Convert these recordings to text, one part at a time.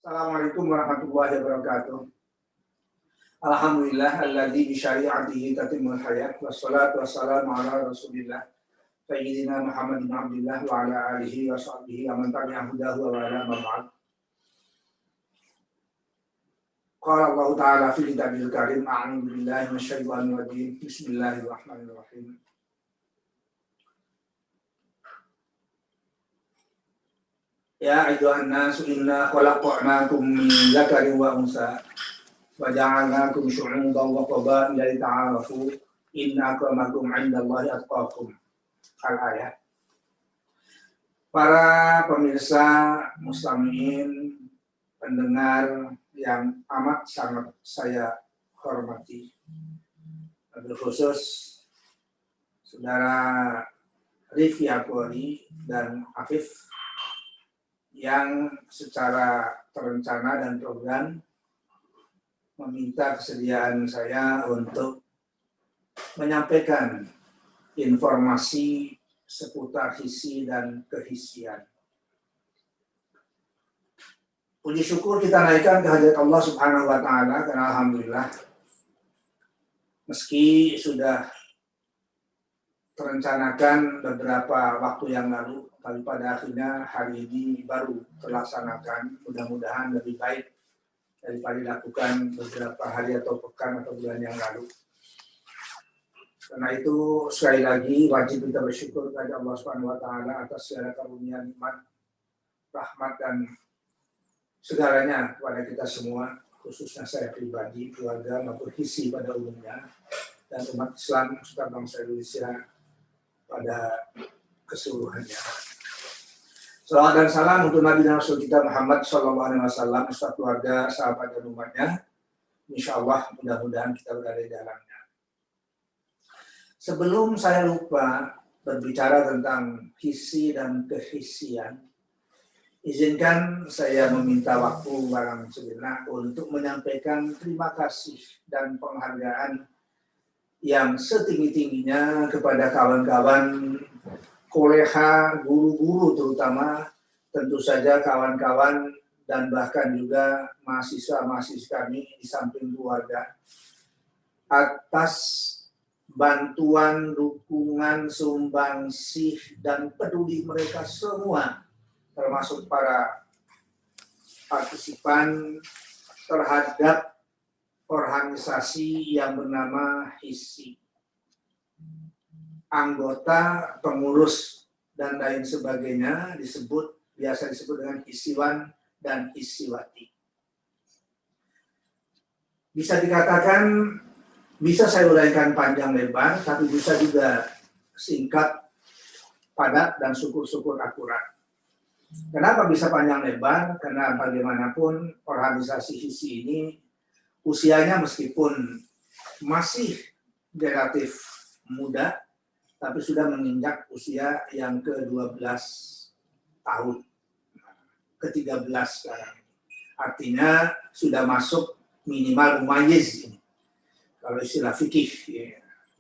Assalamualaikum warahmatullahi wabarakatuh. Alhamdulillah alladzi bi syari'atihi tatimul hayat wassalatu wassalamu ala Rasulillah sayyidina Muhammad bin Abdullah wa ala alihi wa sahbihi wa man tabi'a hudahu wa ala ma ba'd. Qala Allah ta'ala fi kitabil karim a'udzu billahi minasyaitonir rajim. Bismillahirrahmanirrahim. Ya ayyuhan nasu inna khalaqnakum min dzakarin wa unsa wa ja'alnakum syu'uban wa qabaila lita'arafu inna akramakum 'indallahi atqakum. Al-ayat. Para pemirsa muslimin, pendengar yang amat sangat saya hormati, wabil khusus saudara Rifki Apori dan Afif yang secara terencana dan program meminta kesediaan saya untuk menyampaikan informasi seputar hisi dan kehisian. Puji syukur kita naikkan ke hadirat Allah Subhanahu wa Ta'ala, karena alhamdulillah meski sudah terencanakan beberapa waktu yang lalu, tapi pada akhirnya hari ini baru terlaksanakan. Mudah-mudahan lebih baik daripada dilakukan beberapa hari atau pekan atau bulan yang lalu. Karena itu sekali lagi wajib kita bersyukur kepada Allah Subhanahu wa Ta'ala atas segala karunia, nikmat, rahmat dan segalanya kepada kita semua, khususnya saya pribadi, keluarga maupun hisi pada umumnya, dan umat Islam serta bangsa Indonesia pada keseluruhannya. Salawat dan salam untuk Nabi dan Rasul kita Muhammad SAW, serta keluarga, sahabat dan umatnya. Insya Allah mudah-mudahan kita berada di dalamnya. Sebelum saya lupa berbicara tentang hisi dan kehisian, izinkan saya meminta waktu barang sejenak untuk menyampaikan terima kasih dan penghargaan yang setinggi-tingginya kepada kawan-kawan koleha, guru-guru terutama, tentu saja kawan-kawan dan bahkan juga mahasiswa-mahasiswa kami di samping keluarga, atas bantuan, dukungan, sumbangsih, dan peduli mereka semua, termasuk para partisipan terhadap organisasi yang bernama HISI. Anggota, pengurus, dan lain sebagainya biasa disebut dengan hisiwan dan hisiwati. Bisa dikatakan, bisa saya uraikan panjang lebar, tapi bisa juga singkat, padat, dan syukur-syukur akurat. Kenapa bisa panjang lebar? Karena bagaimanapun organisasi HISI ini usianya meskipun masih relatif muda, tapi sudah menginjak usia yang ke-12 tahun, ke-13 sekarang. Artinya sudah masuk minimal mumayyiz ini. Kalau istilah fikih,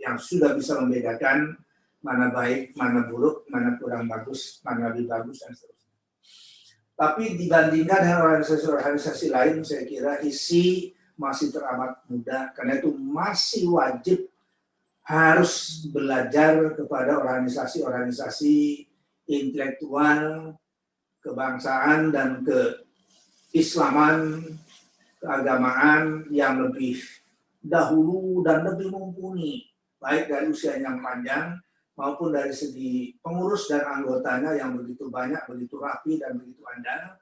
yang sudah bisa membedakan mana baik, mana buruk, mana kurang bagus, mana lebih bagus, dan seterusnya. Tapi dibandingkan dengan organisasi-organisasi lain, saya kira HISI masih teramat muda, karena itu masih wajib harus belajar kepada organisasi-organisasi intelektual, kebangsaan, dan keislaman, keagamaan yang lebih dahulu dan lebih mumpuni, baik dari usia yang panjang maupun dari segi pengurus dan anggotanya yang begitu banyak, begitu rapi, dan begitu andal.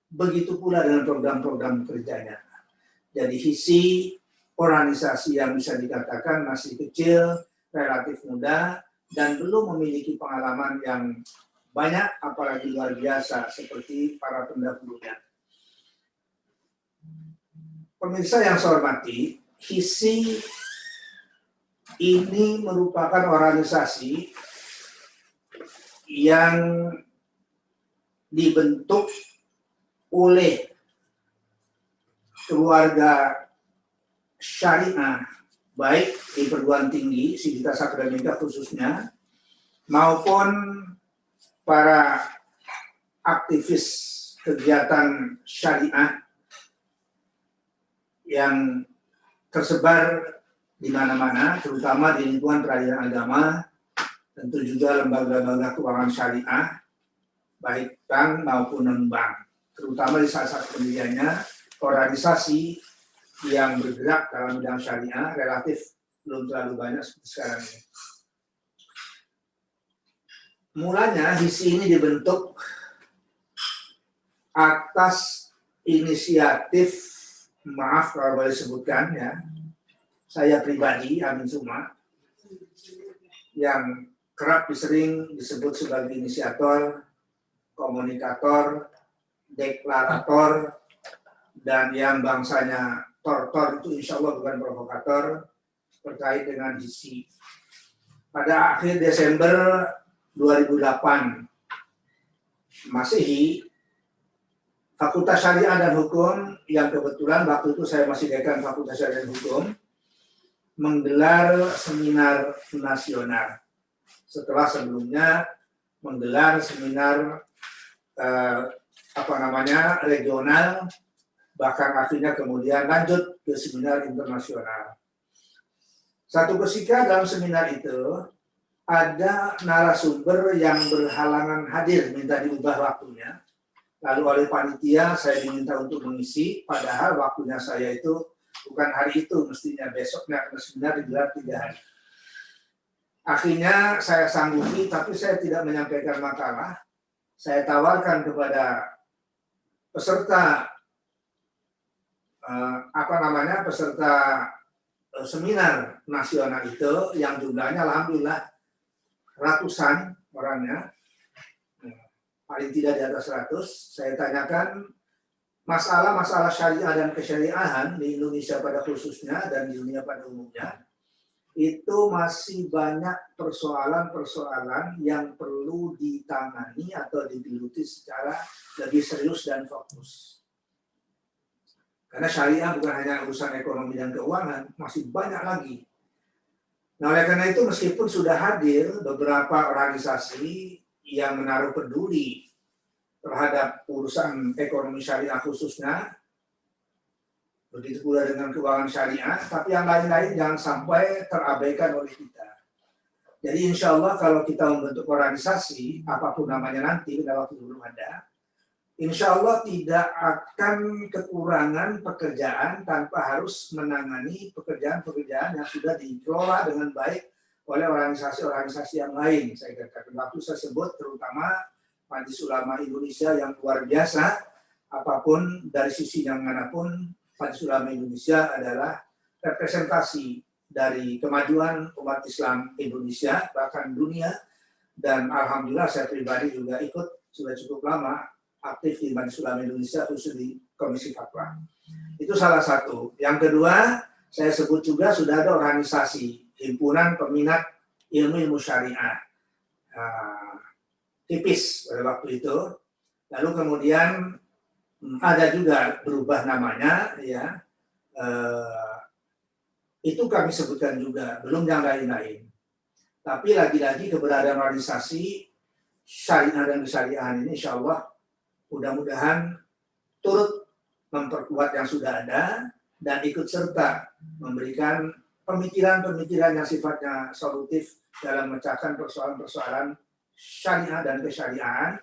Begitu pula dengan program-program kerjanya. Jadi HISI organisasi yang bisa dikatakan masih kecil, relatif muda, dan belum memiliki pengalaman yang banyak, apalagi luar biasa seperti para pendahulunya. Pemirsa yang saya hormati, HISI ini merupakan organisasi yang dibentuk oleh keluarga syariah, baik di perguruan tinggi, Sivitas Akademika khususnya, maupun para aktivis kegiatan syariah yang tersebar di mana-mana, terutama di lingkungan peradilan agama, tentu juga lembaga-lembaga keuangan syariah, baik bank maupun non-bank, terutama di saat-saat pendiriannya, organisasi yang bergerak dalam bidang syariah relatif belum terlalu banyak seperti sekarang ini. Mulanya HISI ini dibentuk atas inisiatif, maaf kalau boleh sebutkan ya, saya pribadi, Amin Suma, yang kerap sering disebut sebagai inisiator, komunikator, deklarator, dan yang bangsanya tortor itu insya Allah bukan provokator, terkait dengan HISI. Pada akhir Desember 2008 Masehi, Fakultas Syariah dan Hukum, yang kebetulan waktu itu saya masih dekan Fakultas Syariah dan Hukum, menggelar seminar nasional. Setelah sebelumnya menggelar seminar regional, bahkan akhirnya kemudian lanjut ke seminar internasional. Satu ketika dalam seminar itu ada narasumber yang berhalangan hadir, minta diubah waktunya. Lalu oleh panitia saya diminta untuk mengisi, padahal waktunya saya itu bukan hari itu, mestinya besoknya, karena seminar digelar 3 hari. Akhirnya saya sanggupi, tapi saya tidak menyampaikan makalah. Saya tawarkan kepada peserta peserta seminar nasional itu, yang jumlahnya alhamdulillah ratusan orangnya, paling tidak di atas 100, saya tanyakan masalah-masalah syariah dan kesyariahan di Indonesia pada khususnya dan di dunia pada umumnya, itu masih banyak persoalan-persoalan yang perlu ditangani atau digeluti secara lebih serius dan fokus. Karena syariah bukan hanya urusan ekonomi dan keuangan, masih banyak lagi. Nah, oleh karena itu meskipun sudah hadir beberapa organisasi yang menaruh peduli terhadap urusan ekonomi syariah khususnya, begitu pula dengan keuangan syariah, tapi yang lain-lain jangan sampai terabaikan oleh kita. Jadi insya Allah kalau kita membentuk organisasi, apapun namanya nanti, pada waktu belum ada, insya Allah tidak akan kekurangan pekerjaan tanpa harus menangani pekerjaan-pekerjaan yang sudah dikelola dengan baik oleh organisasi-organisasi yang lain. Saya katakan waktu saya sebut terutama Majelis Ulama Indonesia yang luar biasa, apapun dari sisi yang manapun, Majelis Ulama Indonesia adalah representasi dari kemajuan umat Islam Indonesia, bahkan dunia, dan alhamdulillah saya pribadi juga ikut sudah cukup lama aktif di Majelis Ulama Indonesia, khusus di Komisi Fatwa. Itu salah satu. Yang kedua, saya sebut juga sudah ada organisasi Himpunan Peminat Ilmu Syariah, tipis pada waktu itu. Lalu kemudian ada juga berubah namanya, ya. Itu kami sebutkan juga, belum yang lain-lain. Tapi lagi-lagi keberadaan organisasi syariah dan kesyariahan ini insya Allah mudah-mudahan turut memperkuat yang sudah ada dan ikut serta memberikan pemikiran-pemikiran yang sifatnya solutif dalam memecahkan persoalan-persoalan syariah dan kesyariahan,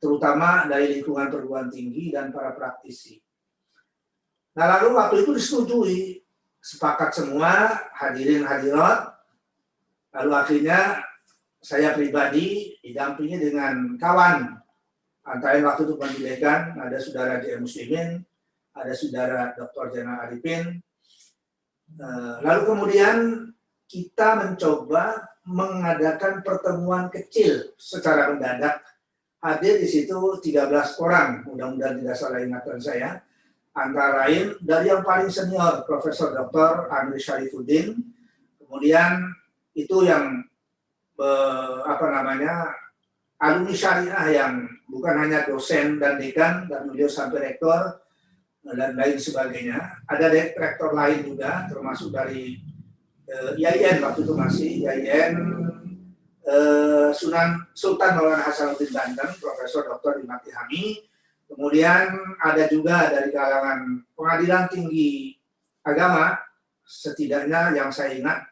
terutama dari lingkungan perguruan tinggi dan para praktisi. Nah, lalu waktu itu disetujui, sepakat semua hadirin hadirat, lalu akhirnya saya pribadi didampingi dengan kawan. Antara waktu itu pendidikan, ada saudara JM Muslimin, ada saudara Dr. Zainal Arifin. Lalu kemudian kita mencoba mengadakan pertemuan kecil secara mendadak. Hadir di situ 13 orang, mudah-mudahan tidak salah ingatan saya. Antara lain dari yang paling senior, Profesor Dr. Amir Syarifuddin. Kemudian itu yang alumni syariah yang bukan hanya dosen dan dekan, dan beliau sampai rektor dan lain sebagainya. Ada rektor lain juga, termasuk dari IAIN waktu itu masih IAIN Sultan Maulana Hasanuddin Banten, Profesor Dr. Imam Tihami. Kemudian ada juga dari kalangan Pengadilan Tinggi agama, setidaknya yang saya ingat,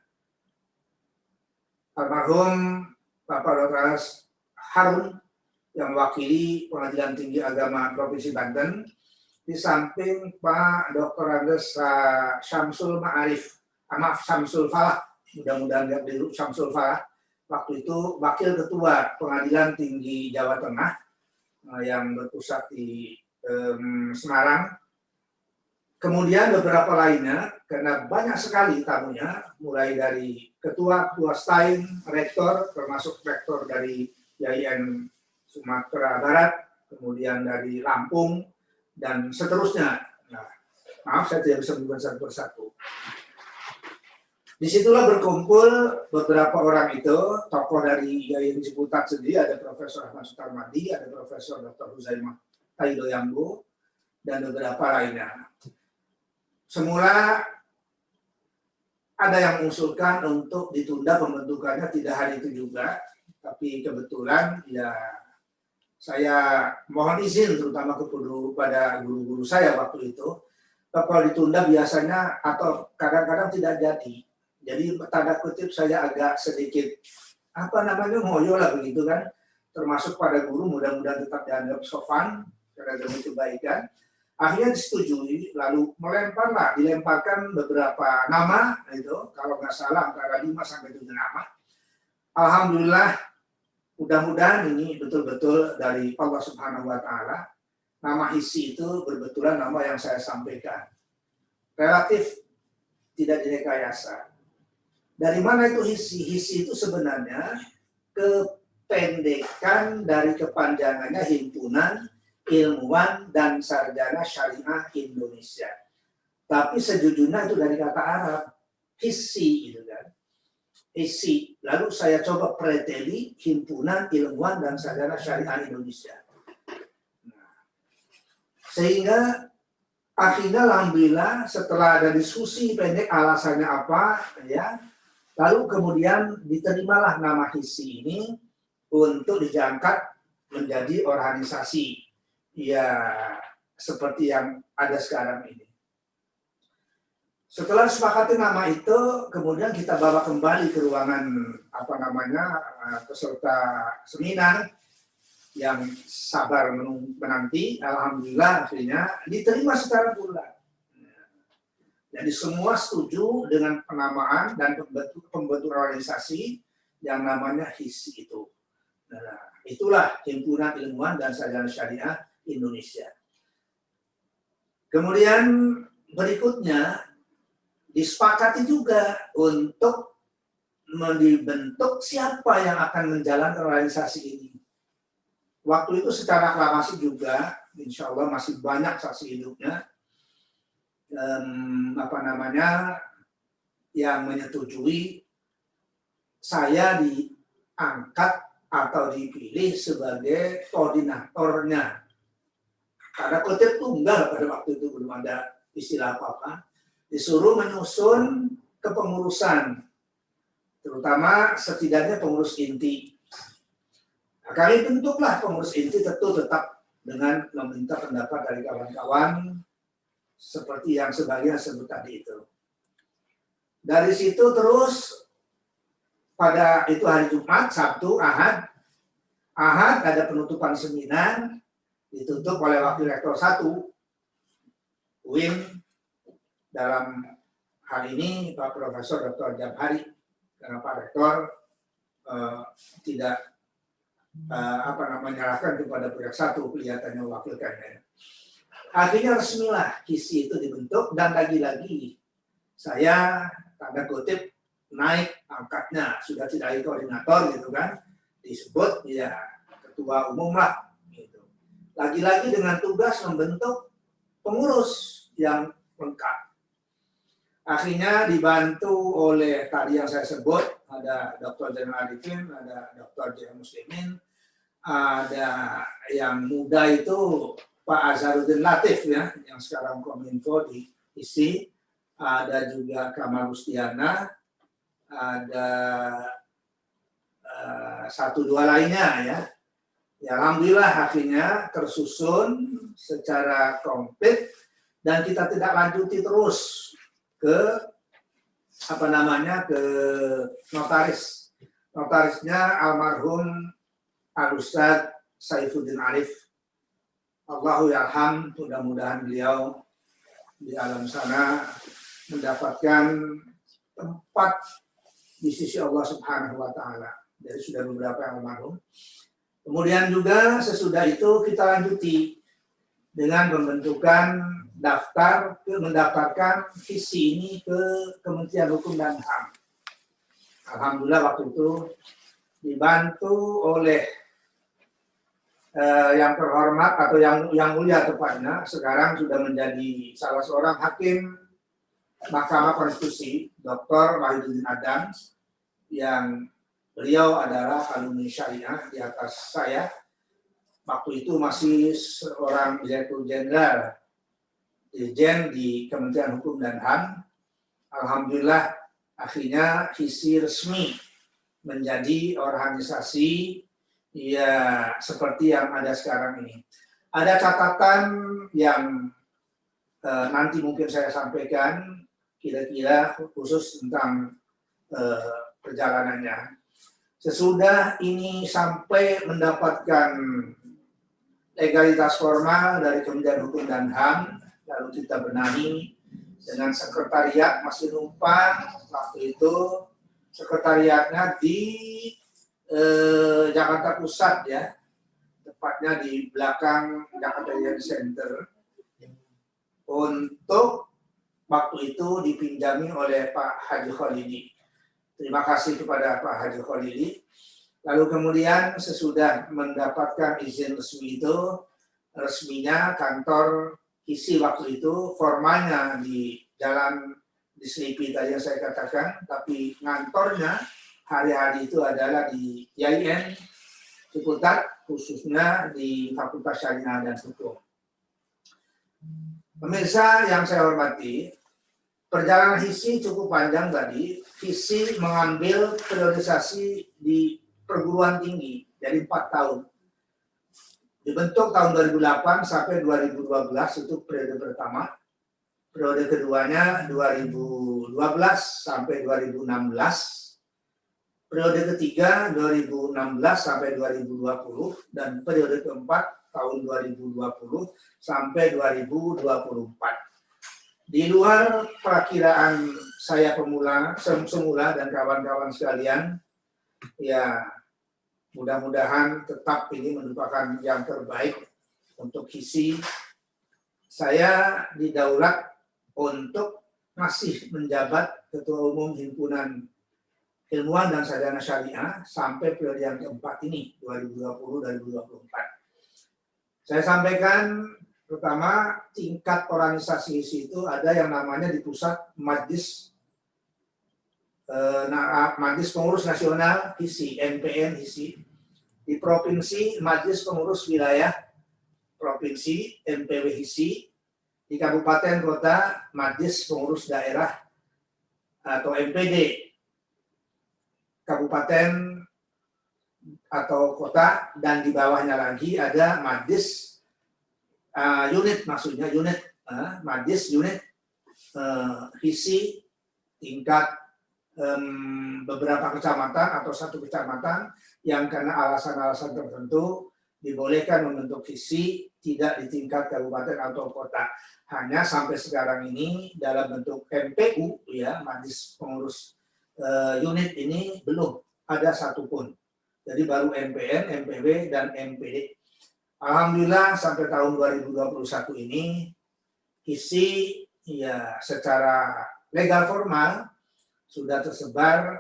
almarhum Bapak Dr. Harun yang mewakili Pengadilan Tinggi Agama Provinsi Banten, di samping Pak Dr. Andes Syamsul Ma'arif, Syamsul Falah, mudah-mudahan nggak beliau Syamsul Falah, waktu itu Wakil Ketua Pengadilan Tinggi Jawa Tengah yang berpusat di Semarang. Kemudian beberapa lainnya, karena banyak sekali tamunya, mulai dari ketua Stein, rektor, termasuk rektor dari IAIN Sumatera Barat, kemudian dari Lampung, dan seterusnya. Nah, maaf saya tidak bisa menyebutkan satu persatu. Disitulah berkumpul beberapa orang itu, tokoh dari IAIN Ciputat sendiri, ada Profesor Ahmad Sutarmadi, ada Profesor Dr. Huzaimah Taido Yambo, dan beberapa lainnya. Semula ada yang mengusulkan untuk ditunda pembentukannya tidak hari itu juga, tapi kebetulan ya saya mohon izin terutama kepada guru-guru saya waktu itu, kalau ditunda biasanya atau kadang-kadang tidak jadi. Jadi tanda kutip saya agak sedikit ngoyo lah begitu kan, termasuk pada guru mudah-mudahan tetap dianggap sopan karena demi kebaikan. Akhirnya disetujui, lalu dilemparkan beberapa nama, itu kalau nggak salah antara 5 sampai 7 nama. Alhamdulillah, mudah-mudahan ini betul-betul dari Allah Subhanahu Wa Taala. Nama HISI itu berbetulan nama yang saya sampaikan. Relatif tidak direkayasa. Dari mana itu HISI? HISI itu sebenarnya kependekan dari kepanjangannya Himpunan Ilmuwan dan Sarjana Syariah Indonesia. Tapi sejujurnya itu dari kata Arab, HISI gitu kan. HISI. Lalu saya coba preteli Himpunan Ilmuwan dan Sarjana Syariah Indonesia. Nah, sehingga akhirnya alhamdulillah setelah ada diskusi pendek alasannya apa ya, lalu kemudian diterimalah nama HISI ini untuk diangkat menjadi organisasi ya seperti yang ada sekarang ini. Setelah sepakati nama itu, kemudian kita bawa kembali ke ruangan peserta seminar yang sabar menanti. Alhamdulillah akhirnya diterima secara bulat. Jadi semua setuju dengan penamaan dan pembentukan organisasi yang namanya HISI itu. Nah, itulah Himpunan Ilmuwan dan Sarjana Syariah Indonesia. Kemudian berikutnya disepakati juga untuk dibentuk siapa yang akan menjalankan organisasi ini. Waktu itu secara aklamasi juga, insya Allah masih banyak saksi hidupnya, yang menyetujui saya diangkat atau dipilih sebagai koordinatornya. Karena kutip tunggal pada waktu itu belum ada istilah apa-apa. Disuruh menyusun kepengurusan, terutama setidaknya pengurus inti. Nah, kami bentuklah pengurus inti tentu tetap dengan meminta pendapat dari kawan-kawan seperti yang sebagian sebut tadi itu. Dari situ terus pada itu hari Jumat, Sabtu, Ahad ada penutupan seminar ditutup oleh Wakil Rektor 1 UIN, dalam hal ini Pak Profesor Dr. Jabhari, karena Pak Rektor tidak menyerahkan kepada pihak 1 kelihatannya wakilkannya. Akhirnya resmilah HISI itu dibentuk dan lagi-lagi saya tanda kutip naik angkatnya, sudah tidak lagi koordinator gitu kan, disebut ya ketua umum lah gitu. Lagi-lagi dengan tugas membentuk pengurus yang lengkap. Akhirnya dibantu oleh tadi yang saya sebut, ada Dr. Zainal Arifin, ada Dr. J. Muslimin, ada yang muda itu Pak Azharuddin Latif ya, yang sekarang Kominfo di ISI, ada juga Kamal Rustiana, ada 1-2 lainnya ya. Ya alhamdulillah akhirnya tersusun secara komplit dan kita tidak lanjuti terus ke ke notaris. Notarisnya almarhum Al-Ustadz Saifuddin Arif. Allahu yarham, mudah-mudahan beliau di alam sana mendapatkan tempat di sisi Allah Subhanahu wa taala. Jadi sudah beberapa yang almarhum. Kemudian juga sesudah itu kita lanjuti dengan pembentukan mendaftarkan visi ini ke Kementerian Hukum dan HAM. Alhamdulillah waktu itu dibantu oleh yang terhormat atau yang mulia tepatnya, sekarang sudah menjadi salah seorang hakim Mahkamah Konstitusi, Dr. Wahyudin Adams, yang beliau adalah alumni syariah di atas saya. Waktu itu masih seorang Direktur Jenderal Dirjen di Kementerian Hukum dan HAM. Alhamdulillah akhirnya HISI resmi menjadi organisasi ya seperti yang ada sekarang ini. Ada catatan yang nanti mungkin saya sampaikan kira-kira khusus tentang perjalanannya. Sesudah ini sampai mendapatkan legalitas formal dari Kementerian Hukum dan HAM, lalu kita benahi dengan sekretariat masih numpang. Waktu itu sekretariatnya di Jakarta Pusat ya, tepatnya di belakang Jakarta Event Center. Untuk waktu itu dipinjami oleh Pak Haji Khalidi. Terima kasih kepada Pak Haji Khalidi. Lalu kemudian sesudah mendapatkan izin resmi itu, resminya kantor isi waktu itu formalnya di Jalan di Selipi tadi yang saya katakan, tapi ngantornya hari-hari itu adalah di IAIN Ciputat, khususnya di Fakultas Syariah dan Hukum. Pemirsa yang saya hormati, perjalanan HISI cukup panjang tadi. HISI mengambil periodisasi di perguruan tinggi dari 4 tahun. Dibentuk tahun 2008 sampai 2012 itu periode pertama. Periode keduanya 2012 sampai 2016. Periode ketiga 2016 sampai 2020 dan periode keempat tahun 2020 sampai 2024. Di luar perakiraan saya semula dan kawan-kawan sekalian, ya mudah-mudahan tetap ini merupakan yang terbaik untuk HISI. Saya didaulat untuk masih menjabat Ketua Umum Himpunan Ilmuwan dan Sarjana Syariah sampai periode yang keempat ini, 2020-2024. Saya sampaikan pertama, tingkat organisasi HISI itu ada yang namanya di pusat Majelis Pengurus Nasional HISI, MPN HISI. Di provinsi, Majelis Pengurus Wilayah Provinsi, MPW HISI. Di kabupaten kota, Majelis Pengurus Daerah atau MPD. Kabupaten atau kota, dan di bawahnya lagi ada Majelis unit, maksudnya unit Majelis unit HISI tingkat beberapa kecamatan atau satu kecamatan yang karena alasan-alasan tertentu dibolehkan membentuk HISI tidak di tingkat kabupaten atau kota. Hanya sampai sekarang ini dalam bentuk MPU ya, Majelis Pengurus unit ini belum ada satupun. Jadi baru MPN, MPW, dan MPD. Alhamdulillah sampai tahun 2021 ini HISI ya secara legal formal sudah tersebar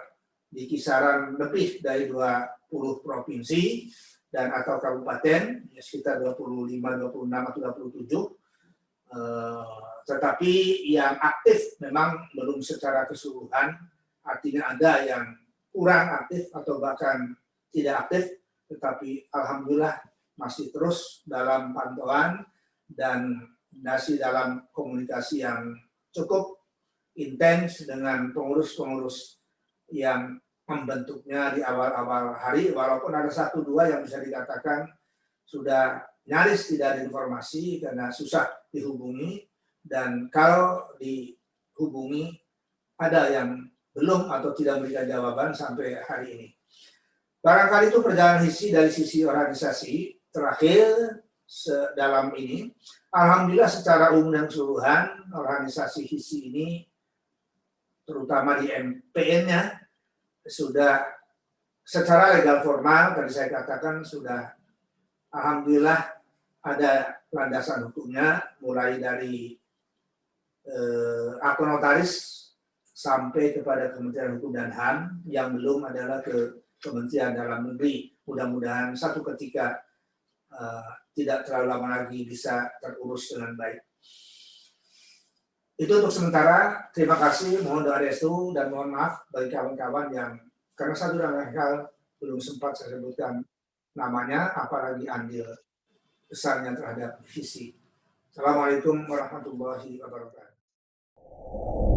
di kisaran lebih dari 20 provinsi dan atau kabupaten, ya sekitar 25, 26 atau 27. Tetapi yang aktif memang belum secara keseluruhan. Artinya ada yang kurang aktif atau bahkan tidak aktif, tetapi alhamdulillah masih terus dalam pantauan dan masih dalam komunikasi yang cukup intens dengan pengurus-pengurus yang membentuknya di awal-awal hari, walaupun ada 1-2 yang bisa dikatakan sudah nyaris tidak ada informasi karena susah dihubungi, dan kalau di hubungi, ada yang belum atau tidak memberikan jawaban sampai hari ini. Barangkali itu perjalanan HISI dari sisi organisasi. Terakhir dalam ini, alhamdulillah secara umum dan keseluruhan organisasi HISI ini, terutama di MPN-nya, sudah secara legal formal, tadi saya katakan sudah alhamdulillah ada landasan hukumnya, mulai dari akte notaris sampai kepada Kementerian Hukum dan HAM, yang belum adalah ke Kementerian Dalam Negeri. Mudah-mudahan satu ketika tidak terlalu lama lagi bisa terurus dengan baik. Itu untuk sementara. Terima kasih, mohon doa restu dan mohon maaf bagi kawan-kawan yang karena satu dan lain hal belum sempat saya sebutkan namanya, apalagi andil besarnya terhadap visi. Assalamualaikum warahmatullahi wabarakatuh.